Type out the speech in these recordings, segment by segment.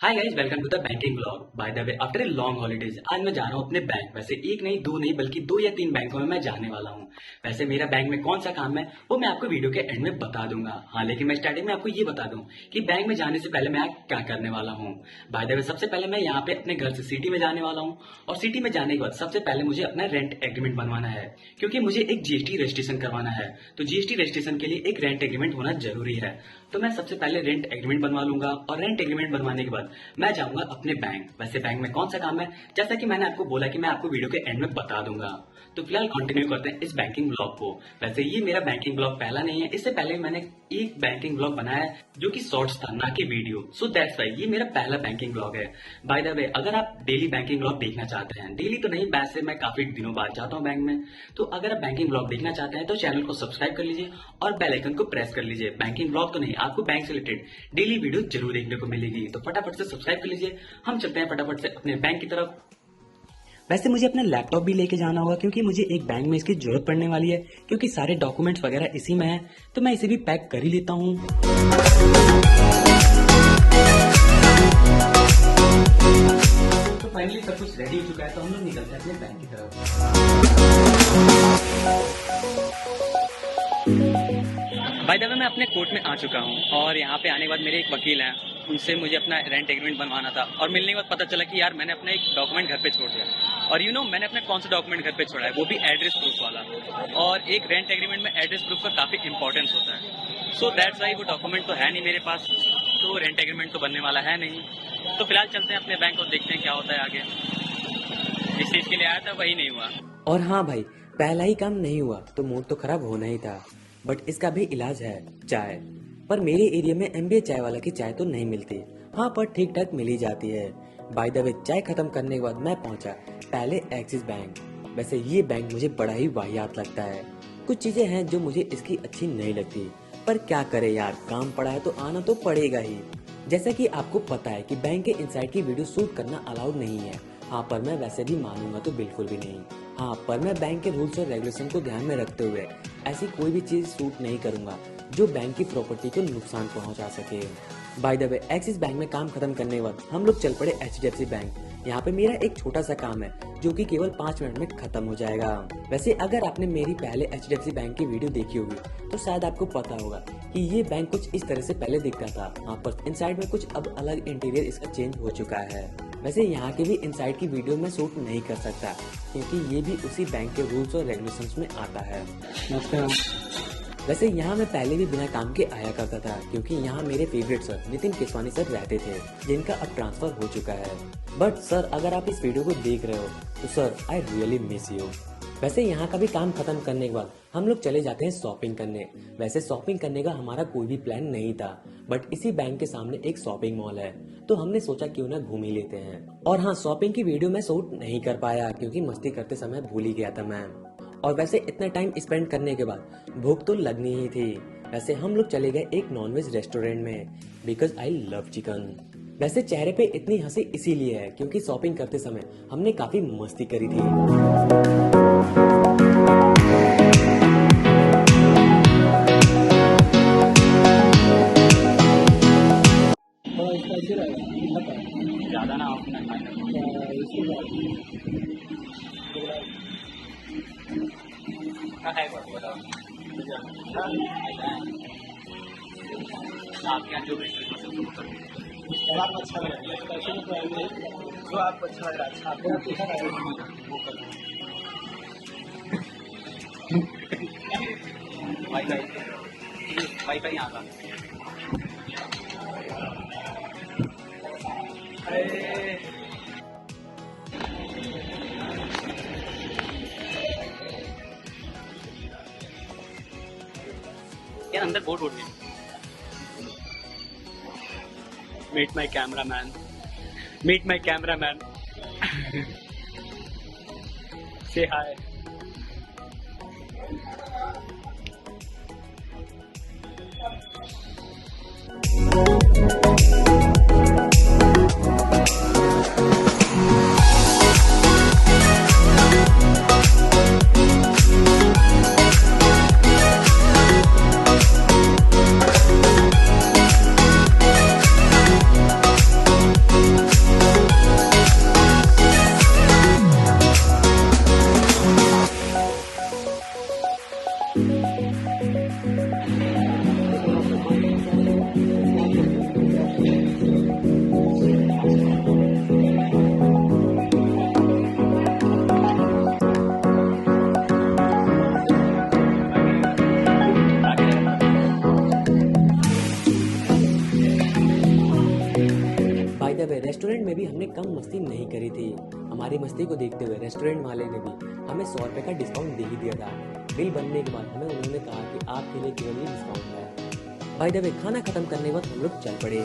Hi guys, welcome to the banking blog. By the way, after a long holidays आज मैं जा रहा हूँ अपने बैंक। वैसे एक नहीं, दो नहीं, बल्कि दो या तीन बैंकों में मैं जाने वाला हूँ। वैसे मेरा बैंक में कौन सा काम है वो मैं आपको वीडियो के एंड में बता दूंगा। हाँ, लेकिन मैं स्टार्टिंग में आपको ये बता दूं कि बैंक में जाने से पहले मैं आज क्या करने वाला हूँ। बाय द वे, सबसे पहले मैं यहाँ पे अपने घर से सिटी में जाने वाला हूँ, और सिटी में जाने के बाद सबसे पहले मुझे अपना रेंट एग्रीमेंट बनवाना है, क्योंकि मुझे एक जीएसटी रजिस्ट्रेशन करवाना है। तो जीएसटी रजिस्ट्रेशन के लिए एक रेंट एग्रीमेंट होना जरूरी है। तो मैं सबसे पहले रेंट एग्रीमेंट बनवा लूंगा, और रेंट एग्रीमेंट बनवाने के बाद मैं जाऊंगा अपने बैंक। वैसे बैंक में कौन सा काम है, जैसा कि मैंने आपको बोला कि मैं आपको वीडियो के एंड में बता दूंगा। तो फिलहाल कंटिन्यू करते हैं इस बैंकिंग ब्लॉग को। वैसे ये मेरा बैंकिंग ब्लॉग पहला नहीं है, इससे पहले मैंने एक बैंकिंग ब्लॉग बनाया है जो कि शॉर्ट्स था, ना कि वीडियो। सो दैट्स व्हाई ये मेरा पहला बैंकिंग ब्लॉग है। बाय द वे, अगर आप डेली बैंकिंग ब्लॉग देखना चाहते हैं, डेली तो नहीं, वैसे मैं काफी दिनों बाद जाता हूँ बैंक में, तो अगर आप बैंकिंग ब्लॉग देखना चाहते हैं तो चैनल को सब्सक्राइब कर लीजिए और बेल आइकन को प्रेस कर लीजिए। बैंकिंग ब्लॉग तो नहीं, आपको बैंक से रिलेटेड डेली वीडियो जरूर देखने को मिलेगी। तो फटाफट से सब्सक्राइब कर लीजिए। हम चलते हैं फटाफट से अपने बैंक की तरफ। वैसे मुझे अपना लैपटॉप भी लेके जाना होगा, क्योंकि मुझे एक बैंक में इसकी जरूरत पड़ने वाली है, क्योंकि सारे डॉक्यूमेंट्स वगैरह इसी में है। तो मैं इसे भी पैक कर ही लेता हूँ। तो फाइनली सब कुछ रेडी हो चुका है, तो हम लोग निकलते हैं अपने बैंक की तरफ। बाय द वे, मैं अपने कोर्ट में आ चुका हूँ, और यहाँ पे आने के बाद मेरे एक वकील हैं, उनसे मुझे अपना रेंट एग्रीमेंट बनवाना था। और मिलने के बाद पता चला कि यार मैंने अपना एक डॉक्यूमेंट घर पे छोड़ दिया। और मैंने अपना कौन सा डॉक्यूमेंट घर पे छोड़ा है, वो भी एड्रेस प्रूफ वाला। और एक रेंट एग्रीमेंट में एड्रेस प्रूफ का काफ़ी इंपॉर्टेंस होता है। सो दैट्स वाई वो डॉक्यूमेंट तो है नहीं मेरे पास, तो रेंट एग्रीमेंट तो बनने वाला है नहीं। तो फिलहाल चलते हैं अपने बैंक और देखते हैं क्या होता है आगे। जिस चीज़ के लिए आया था वही नहीं हुआ। और हाँ भाई, पहला ही काम नहीं हुआ तो मूड तो खराब होना ही था, बट इसका भी इलाज है, चाय। पर मेरे एरिया में एमबीए चाय वाला की चाय तो नहीं मिलती। हाँ, पर ठीक ठाक मिल ही जाती है। बाय द वे, चाय खत्म करने के बाद मैं पहुंचा पहले एक्सिस बैंक। वैसे ये बैंक मुझे बड़ा ही वाहियात लगता है। कुछ चीजें हैं जो मुझे इसकी अच्छी नहीं लगती, पर क्या करे यार, काम पड़ा है तो आना तो पड़ेगा ही। जैसा कि आपको पता है कि बैंक के इनसाइड की वीडियो शूट करना अलाउड नहीं है। हाँ, पर मैं वैसे भी मानूंगा तो बिल्कुल भी नहीं। हाँ, पर मैं बैंक के रूल्स और रेगुलेशन को ध्यान में रखते हुए ऐसी कोई भी चीज शूट नहीं करूंगा जो बैंक की प्रॉपर्टी को नुकसान पहुंचा सके। Bye the way, axis bank में काम खत्म करने के बाद हम लोग चल पड़े एचडीएफसी बैंक। यहाँ पे मेरा एक छोटा सा काम है जो कि केवल 5 मिनट में खत्म हो जाएगा। वैसे अगर आपने मेरी पहले एचडीएफसी बैंक की वीडियो देखी होगी तो शायद आपको पता होगा कि ये बैंक कुछ इस तरह से पहले दिखता था। हाँ, पर इनसाइड में कुछ अब अलग इंटीरियर इसका चेंज हो चुका है। वैसे यहाँ के भी इनसाइड की वीडियो में शूट नहीं कर सकता, क्योंकि ये भी उसी बैंक के रूल्स और रेगुलेशंस में आता है। वैसे यहाँ मैं पहले भी बिना काम के आया करता था, क्योंकि यहाँ मेरे favourite sir Nitin Keswani sir रहते थे, जिनका अब ट्रांसफर हो चुका है। बट सर, अगर आप इस वीडियो को देख रहे हो तो sir, I really miss you. वैसे यहाँ का भी काम खत्म करने के बाद हम लोग चले जाते हैं शॉपिंग करने। वैसे शॉपिंग करने का हमारा कोई भी प्लान नहीं था, बट इसी बैंक के सामने एक शॉपिंग मॉल है, तो हमने सोचा क्यों ना घूम ही लेते हैं। और हाँ, शॉपिंग की वीडियो मैं शूट नहीं कर पाया, क्योंकि मस्ती करते समय भूल ही गया था मैं। और वैसे इतना टाइम स्पेंड करने के बाद भूख तो लगनी ही थी। वैसे हम लोग चले गए एक नॉनवेज रेस्टोरेंट में, बिकॉज आई लव चिकन। वैसे चेहरे पे इतनी हंसी इसीलिए है क्योंकि शॉपिंग करते समय हमने काफी मस्ती करी थी। ज़्यादा ना आप आपके यहाँ जो भी और आपको अच्छा लग रहा है स्पेशल प्राइस जो आपको अच्छा लग रहा है, अच्छा आपको कैसा लग रहा है वो कर वाईफाई यहाँ का। यार अंदर बोर्ड बोर्ड नहीं। Meet my camera man, meet my camera man. Say hi. Restaurant में भी हमने कम मस्ती नहीं करी थी। हमारी मस्ती को देखते हुए रेस्टोरेंट वाले ने भी हमें 100 रुपये का डिस्काउंट दे ही दिया था। बिल बनने के बाद हमें उन्होंने कहा कि आपके लिए केवल ये डिस्काउंट है। बाय द वे, खाना खत्म करने के बाद हम लोग चल पड़े।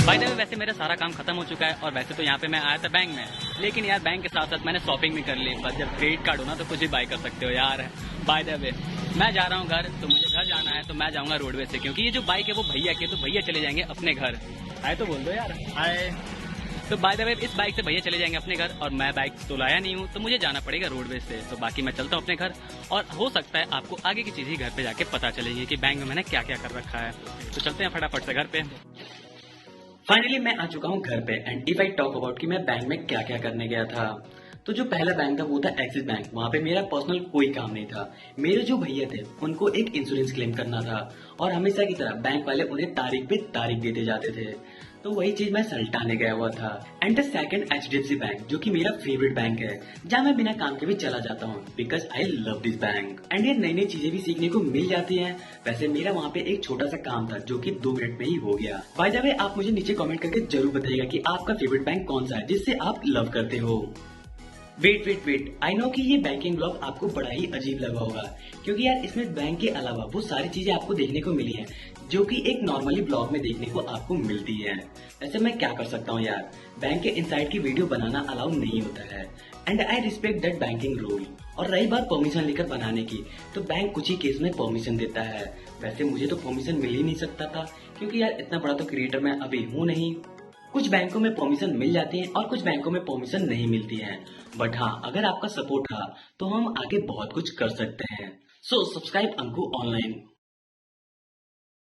भाई द वे, वैसे मेरा सारा काम खत्म हो चुका है और वैसे तो यहाँ पे मैं आया था बैंक में, लेकिन यार बैंक के साथ साथ मैंने शॉपिंग भी कर ली। बस जब क्रेडिट कार्ड हो ना तो कुछ भी बाय कर सकते हो यार। बाय द वे, मैं जा रहा हूँ घर, तो मुझे घर जाना है तो मैं जाऊँगा रोडवेज से, क्योंकि ये जो बाइक है वो भैया की, तो भैया चले जाएंगे अपने घर। आए तो बोल दो यार, आए। तो बाय द वे, इस बाइक से भैया चले जाएंगे अपने घर और मैं बाइक तो लाया नहीं हूँ, तो मुझे जाना पड़ेगा रोडवेज से। तो बाकी मैं चलता हूँ अपने घर, और हो सकता है आपको आगे की चीज़ें घर पे जाके पता चलेगी कि बैंक में मैंने क्या क्या कर रखा है। तो चलते हैं फटाफट से घर पे। फाइनली मैं आ चुका हूँ घर पे, and if I talk about कि मैं बैंक में क्या क्या करने गया था, तो जो पहला बैंक था वो था एक्सिस बैंक। वहाँ पे मेरा पर्सनल कोई काम नहीं था। मेरे जो भैया थे उनको एक इंश्योरेंस क्लेम करना था, और हमेशा की तरह बैंक वाले उन्हें तारीख पे तारीख देते जाते थे, तो वही चीज मैं सल्टाने गया हुआ था। And the second HDFC bank, जो कि मेरा फेवरेट बैंक है, जहाँ मैं बिना काम के भी चला जाता हूँ, because I love this bank. And ये नई नई चीजें भी सीखने को मिल जाती हैं। वैसे मेरा वहाँ पे एक छोटा सा काम था जो कि 2 मिनट में ही हो गया। बाय द वे, आप मुझे नीचे कमेंट करके जरूर बताइएगा कि आपका फेवरेट बैंक कौन सा है जिससे आप लव करते हो। वेट, आई नो कि ये बैंकिंग ब्लॉग आपको बड़ा ही अजीब लगा होगा, क्योंकि यार इसमें बैंक के अलावा वो सारी चीजें आपको देखने को मिली हैं जो कि एक नॉर्मली ब्लॉग में देखने को आपको मिलती है। वैसे मैं क्या कर सकता हूँ यार, बैंक के इनसाइड की वीडियो बनाना अलाउ नहीं होता है, and I respect that banking rule. और रही बात परमिशन लेकर बनाने की, तो बैंक कुछ ही केस में परमिशन देता है। वैसे मुझे तो परमिशन मिल ही नहीं सकता था, क्योंकि यार इतना बड़ा तो क्रिएटर मैं अभी हूँ नहीं। कुछ बैंकों में परमिशन मिल जाती है और कुछ बैंकों में परमिशन नहीं मिलती है, बट हाँ, अगर आपका सपोर्ट रहा तो हम आगे बहुत कुछ कर सकते हैं। So subscribe Anku online.